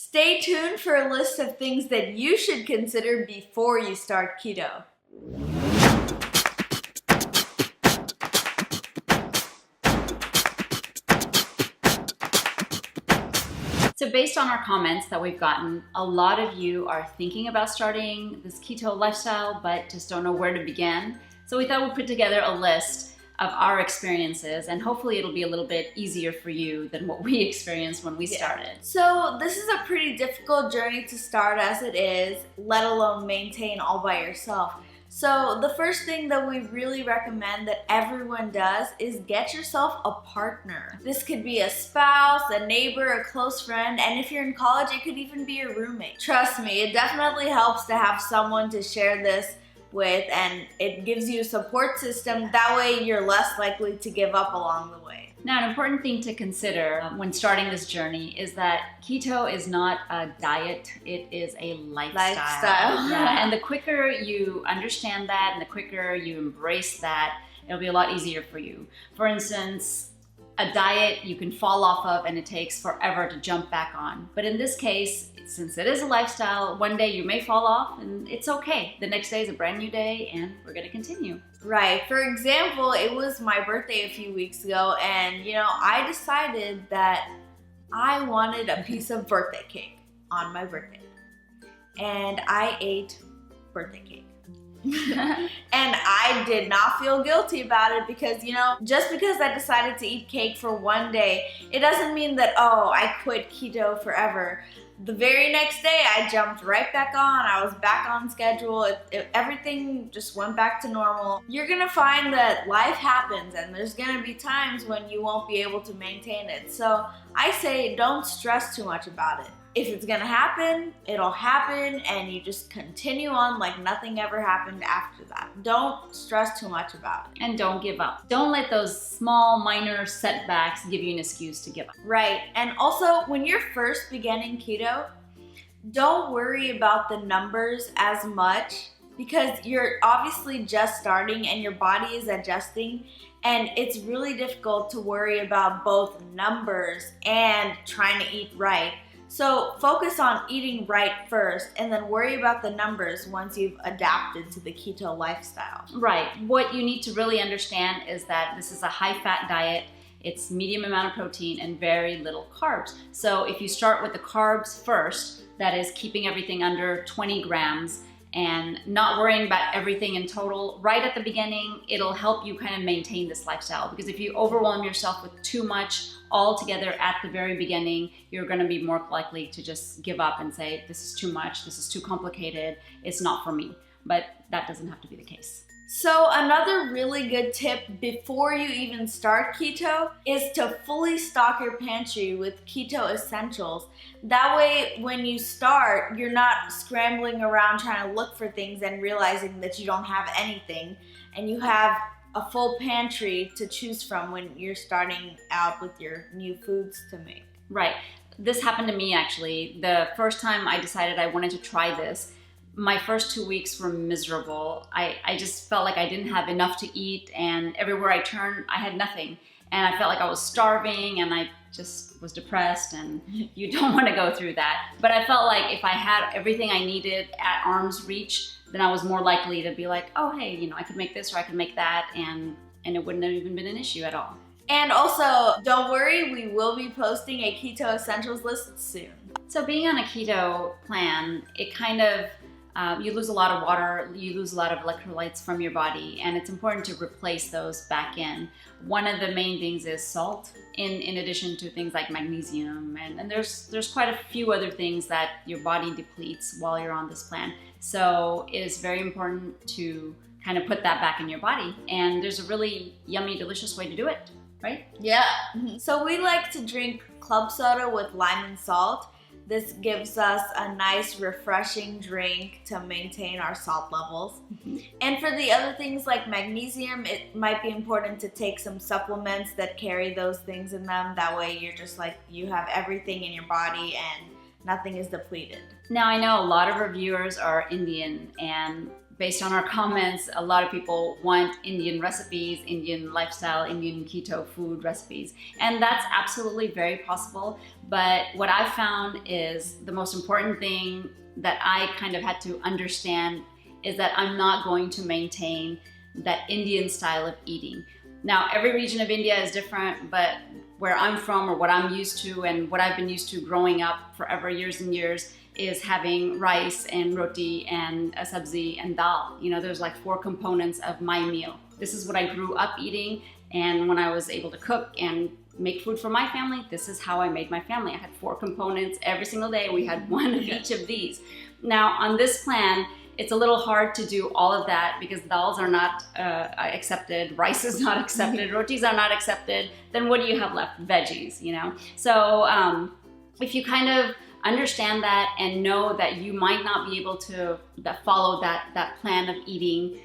Stay tuned for a list of things that you should consider before you start keto. So based on our comments that we've gotten, a lot of you are thinking about starting this keto lifestyle, but just don't know where to begin. So we thought we'd put together a list of our experiences, and hopefully it'll be a little bit easier for you than what we experienced when we started. So this is a pretty difficult journey to start as it is, let alone maintain all by yourself. So the first thing that we really recommend that everyone does is get yourself a partner. This could be a spouse, a neighbor, a close friend, and if you're in college, it could even be your roommate. Trust me, it definitely helps to have someone to share this with, and it gives you a support system. That way you're less likely to give up along the way. Now, an important thing to consider when starting this journey is that keto is not a diet, it is a lifestyle. Yeah, and the quicker you understand that and the quicker you embrace that, it'll be a lot easier for you. For instance, a diet you can fall off of and it takes forever to jump back on. But in this case, since it is a lifestyle, one day you may fall off and it's okay. The next day is a brand new day and we're gonna continue. Right. For example, it was my birthday a few weeks ago, and I decided that I wanted a piece of birthday cake on my birthday. And I ate birthday cake. And I did not feel guilty about it because, just because I decided to eat cake for one day, it doesn't mean that, I quit keto forever. The very next day, I jumped right back on. I was back on schedule. Everything just went back to normal. You're gonna find that life happens and there's gonna be times when you won't be able to maintain it. So I say don't stress too much about it. If it's gonna happen, it'll happen, and you just continue on like nothing ever happened after that. Don't stress too much about it. And don't give up. Don't let those small, minor setbacks give you an excuse to give up. Right, and also when you're first beginning keto, don't worry about the numbers as much because you're obviously just starting and your body is adjusting, and it's really difficult to worry about both numbers and trying to eat right. So focus on eating right first and then worry about the numbers once you've adapted to the keto lifestyle. Right. What you need to really understand is that this is a high-fat diet. It's medium amount of protein and very little carbs. So if you start with the carbs first, that is keeping everything under 20 grams and not worrying about everything in total right at the beginning, it'll help you kind of maintain this lifestyle. Because if you overwhelm yourself with too much altogether at the very beginning, you're gonna be more likely to just give up and say, this is too much, this is too complicated, it's not for me. But that doesn't have to be the case. So another really good tip before you even start keto is to fully stock your pantry with keto essentials. That way, when you start, you're not scrambling around trying to look for things and realizing that you don't have anything, and you have a full pantry to choose from when you're starting out with your new foods to make. Right. This happened to me actually. The first time I decided I wanted to try this, my first 2 weeks were miserable. I just felt like I didn't have enough to eat, and everywhere I turned, I had nothing. And I felt like I was starving, and I just was depressed, and you don't want to go through that. But I felt like if I had everything I needed at arm's reach, then I was more likely to be like, oh, hey, I could make this or I could make that, and it wouldn't have even been an issue at all. And also, don't worry, we will be posting a keto essentials list soon. So being on a keto plan, it kind of, you lose a lot of water, you lose a lot of electrolytes from your body, and it's important to replace those back in. One of the main things is salt, in addition to things like magnesium, and there's quite a few other things that your body depletes while you're on this plan. So it is very important to kind of put that back in your body, and there's a really yummy, delicious way to do it, right? Yeah. So we like to drink club soda with lime and salt. This gives us a nice, refreshing drink to maintain our salt levels. And for the other things like magnesium, it might be important to take some supplements that carry those things in them. That way you're just like, you have everything in your body and nothing is depleted. Now I know a lot of our viewers are Indian, and based on our comments, a lot of people want Indian recipes, Indian lifestyle, Indian keto food recipes. And that's absolutely very possible. But what I've found is the most important thing that I kind of had to understand is that I'm not going to maintain that Indian style of eating. Now, every region of India is different, but where I'm from or what I'm used to and what I've been used to growing up forever, years and years, is having rice and roti and a sabzi and dal. You know, there's like 4 components of my meal. This is what I grew up eating, and when I was able to cook and make food for my family, this is how I made my family. I had 4 components every single day. We had one of each of these. Now, on this plan, it's a little hard to do all of that because dals are not accepted, rice is not accepted, rotis are not accepted. Then what do you have left? Veggies, you know? So if you kind of understand that and know that you might not be able to follow that plan of eating,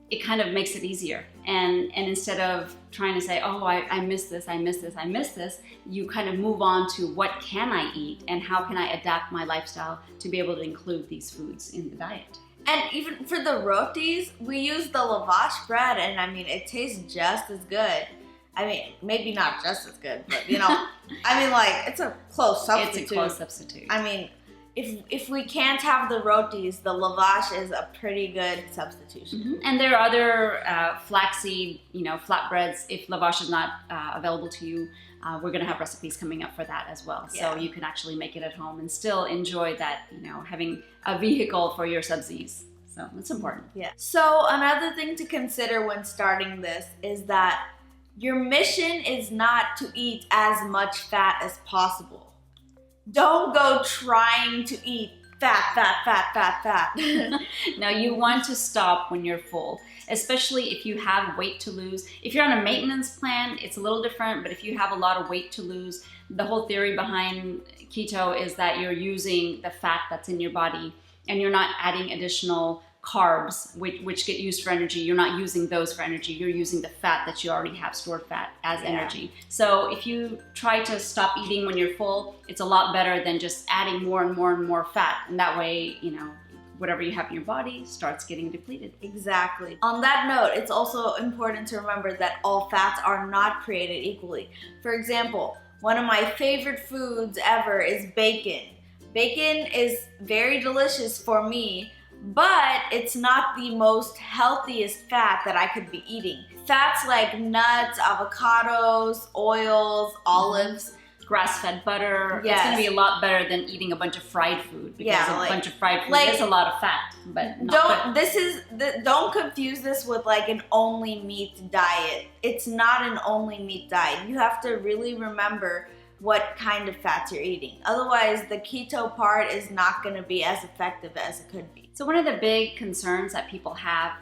it kind of makes it easier. And instead of trying to say, oh, I miss this, I miss this, I miss this, you kind of move on to what can I eat and how can I adapt my lifestyle to be able to include these foods in the diet. And even for the rotis, we use the lavash bread, and I mean, it tastes just as good. I mean, maybe not just as good, but you know, I mean, like, it's a close substitute. It's a close substitute. I mean, if we can't have the rotis, the lavash is a pretty good substitution. Mm-hmm. And there are other flaxseed, you know, flatbreads. If lavash is not available to you, we're going to have recipes coming up for that as well. Yeah. So you can actually make it at home and still enjoy that, you know, having a vehicle for your subsies. So it's important. Yeah. So another thing to consider when starting this is that your mission is not to eat as much fat as possible. Don't go trying to eat fat. No, you want to stop when you're full, especially if you have weight to lose. If you're on a maintenance plan, it's a little different, but if you have a lot of weight to lose, the whole theory behind keto is that you're using the fat that's in your body and you're not adding additional carbs, which get used for energy. You're not using those for energy. You're using the fat that you already have stored fat as energy. So if you try to stop eating when you're full, it's a lot better than just adding more and more and more fat. And that way, you know, whatever you have in your body starts getting depleted. Exactly. On that note, it's also important to remember that all fats are not created equally. For example, one of my favorite foods ever is bacon. Bacon is very delicious for me, but it's not the most healthiest fat that I could be eating. Fats like nuts, avocados, oils, olives, grass-fed butter. Yes. It's going to be a lot better than eating a bunch of fried food because a bunch of fried food is a lot of fat. But don't confuse this with like an only meat diet. It's not an only meat diet. You have to really remember what kind of fats you're eating. Otherwise, the keto part is not going to be as effective as it could be. So one of the big concerns that people have,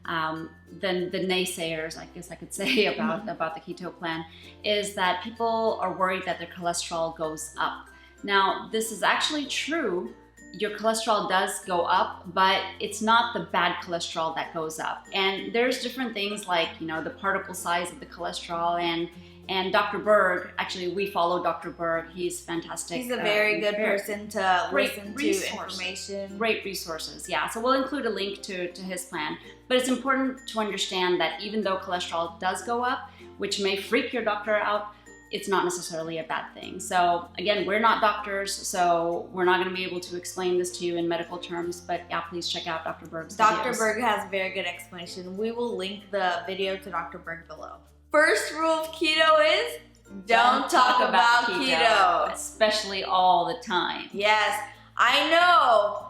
the naysayers, I guess I could say, about the keto plan, is that people are worried that their cholesterol goes up. Now, this is actually true. Your cholesterol does go up, but it's not the bad cholesterol that goes up. And there's different things like, you know, the particle size of the cholesterol and Dr. Berg, actually we follow Dr. Berg, he's fantastic. He's a very good person to listen to information. Great resources, yeah. So we'll include a link to his plan. But it's important to understand that even though cholesterol does go up, which may freak your doctor out, it's not necessarily a bad thing. So again, we're not doctors, so we're not gonna be able to explain this to you in medical terms, but yeah, please check out Dr. Berg's videos. Dr. Berg has a very good explanation. We will link the video to Dr. Berg below. First rule of keto is don't talk about keto. Especially all the time. Yes, I know.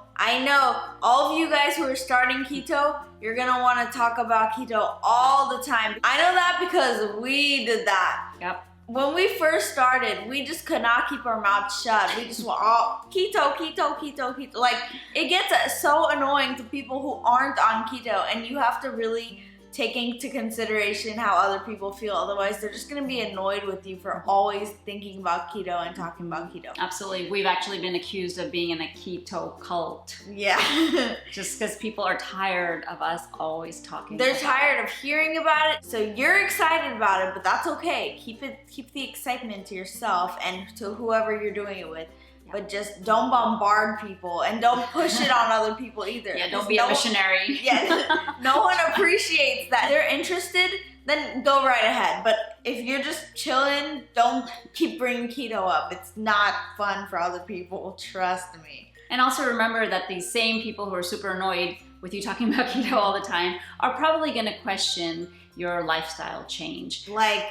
All of you guys who are starting keto, you're gonna wanna talk about keto all the time. I know that because we did that. Yep. When we first started, we just could not keep our mouths shut. We just were all keto. Like, it gets so annoying to people who aren't on keto, and you have to really take into consideration how other people feel. Otherwise, they're just gonna be annoyed with you for always thinking about keto and talking about keto. Absolutely. We've actually been accused of being in a keto cult. Yeah. Just because people are tired of us always talking They're about tired of hearing about it. So you're excited about it, but that's okay. Keep the excitement to yourself and to whoever you're doing it with. but just don't bombard people and don't push it on other people either. Yeah, don't be a missionary. Yeah, no one appreciates that. If they're interested, then go right ahead. But if you're just chilling, don't keep bringing keto up. It's not fun for other people, trust me. And also remember that these same people who are super annoyed with you talking about keto all the time are probably going to question your lifestyle change. Like,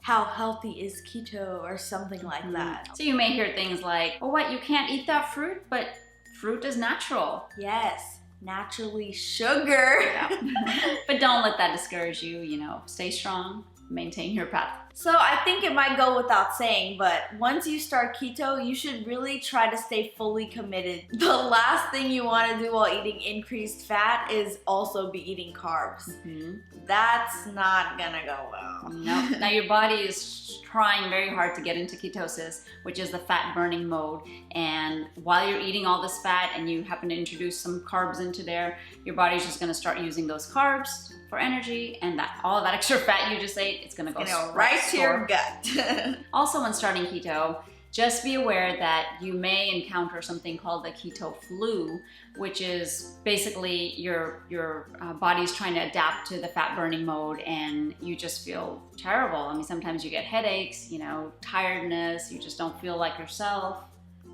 how healthy is keto or something like that. So you may hear things like, oh, what, you can't eat that fruit? But fruit is natural. Yes, naturally sugar. Yeah. But don't let that discourage you, you know, stay strong, maintain your path. So I think it might go without saying, but once you start keto, you should really try to stay fully committed. The last thing you want to do while eating increased fat is also be eating carbs. That's not gonna go well. No. Now your body is trying very hard to get into ketosis, which is the fat burning mode. And while you're eating all this fat and you happen to introduce some carbs into there, your body's just gonna start using those carbs for energy, and that all that extra fat you just ate, it's gonna go right to your gut. Also, when starting keto, just be aware that you may encounter something called the keto flu, which is basically your body's trying to adapt to the fat burning mode, and you just feel terrible. I mean, sometimes you get headaches, you know, tiredness, you just don't feel like yourself.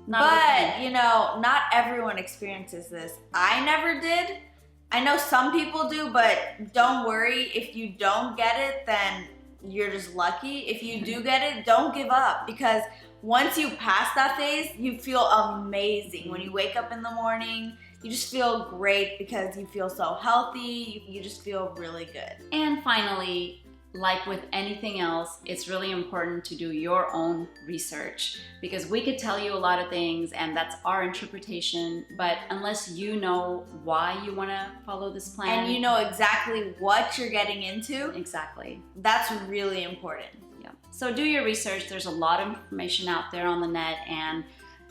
But, you know, not everyone experiences this. I never did. I know some people do, but don't worry. If you don't get it, then you're just lucky. If you do get it, don't give up, because once you pass that phase, you feel amazing. When you wake up in the morning, you just feel great because you feel so healthy. You just feel really good. And finally, like with anything else, it's really important to do your own research, because we could tell you a lot of things and that's our interpretation, but unless you know why you want to follow this plan and you know exactly what you're getting into, exactly, that's really important. Yeah. So do your research. There's a lot of information out there on the net, and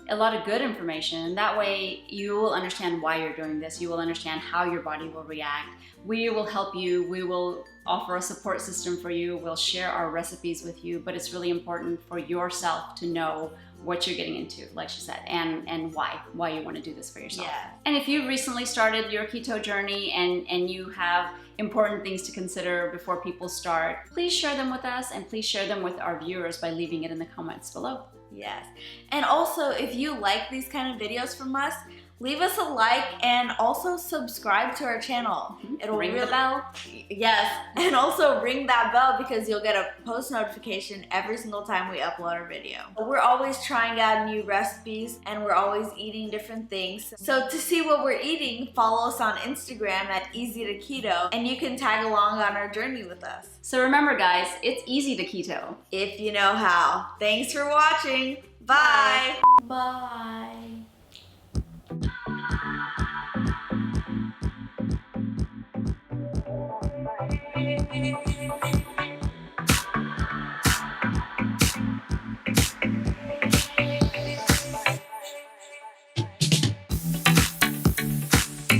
a lot of good information. That way you will understand why you're doing this. You will understand how your body will react. We will help you. We will offer a support system for you. We'll share our recipes with you, but it's really important for yourself to know what you're getting into, like she said, and why you want to do this for yourself. Yeah. And if you recently started your keto journey and you have important things to consider before people start, please share them with us, and please share them with our viewers by leaving it in the comments below. Yes. And also, if you like these kind of videos from us, leave us a like and also subscribe to our channel. It'll ring the bell. Yes. And also ring that bell, because you'll get a post notification every single time we upload our video. We're always trying out new recipes, and we're always eating different things. So to see what we're eating, follow us on Instagram at Easy to Keto, and you can tag along on our journey with us. So remember, guys, it's easy to keto if you know how. Thanks for watching. Bye. Bye. Bye.